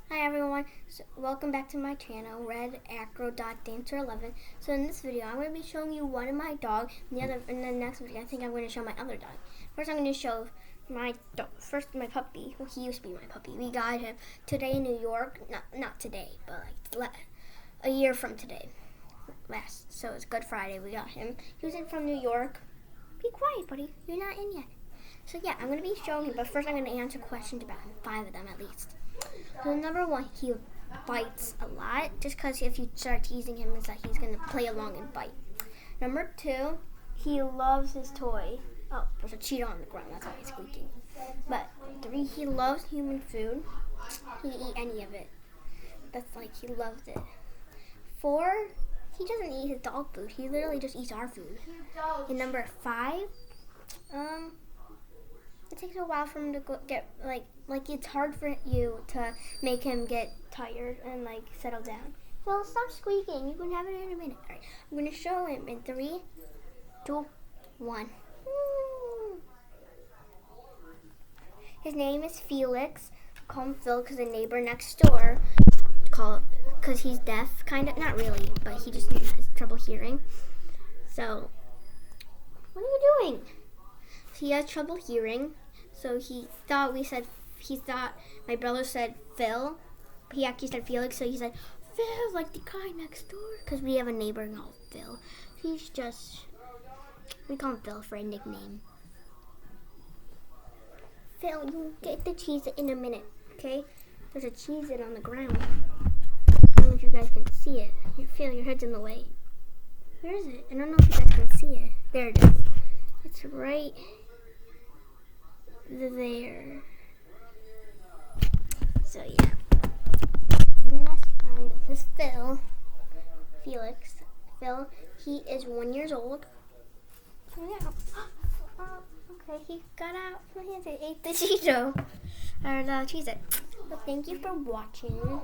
Hi everyone, so welcome back to my channel, redacro.dancer11. So in this video, I'm going to be showing you one of my dogs. In the next video, I think I'm going to show my other dog. First, I'm going to show my dog. First, my puppy. Well, he used to be my puppy. We got him today in New York. Not today, but like a year from today. So it's Good Friday. We got him. He was in from New York. Be quiet, buddy. You're not in yet. So yeah, I'm going to be showing him, but first I'm going to answer questions about him. 5 of them at least. So number 1, he bites a lot. Just because if you start teasing him, it's like he's going to play along and bite. Number 2, he loves his toy. Oh, there's a cheetah on the ground. That's why he's squeaking. But 3, he loves human food. He can eat any of it. That's like he loves it. 4, he doesn't eat his dog food. He literally just eats our food. And number 5, it takes a while for him to get like it's hard for you to make him get tired and like settle down. So stop squeaking. You can have it in a minute. All right, I'm gonna show him in 3, 2, 1. His name is Felix. Call him Phil because the neighbor next door because he's deaf, kind of, not really, but he just has trouble hearing. So, what are you doing? He has trouble hearing, so he thought my brother said Phil. He actually said Felix, so he said Phil, like the guy next door, because we have a neighbor called Phil. We call him Phil for a nickname. Phil, you get the cheese in a minute, okay? There's a cheese on the ground. I don't know if you guys can see it. Phil, your head's in the way. Where is it? I don't know if you guys can see it. There it is. It's right there. So yeah. And that's fine. This is Felix. Phil, he is 1 year old. So yeah. Okay, he got out. He ate the Cheeto. Or the Cheez-It. So thank you for watching.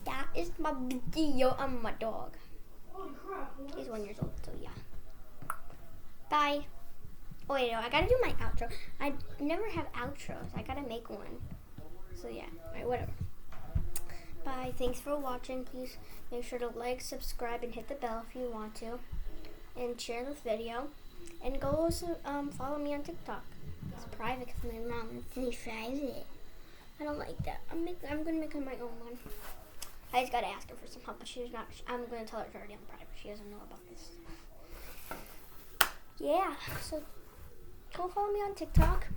That is my video on my dog. He's 1 year old, so yeah. Bye. Oh wait, no, I gotta do my outro. I never have outros. I gotta make one. So yeah, alright, whatever. Bye. Thanks for watching. Please make sure to like, subscribe, and hit the bell if you want to. And share this video. And go also follow me on TikTok. It's private because my mom is private. I don't like that. I'm gonna make my own one. I just gotta ask her for some help, but she's not. I'm gonna tell her it's already on private. She doesn't know about this. Yeah. So go follow me on TikTok.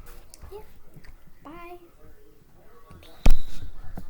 Yeah. Bye.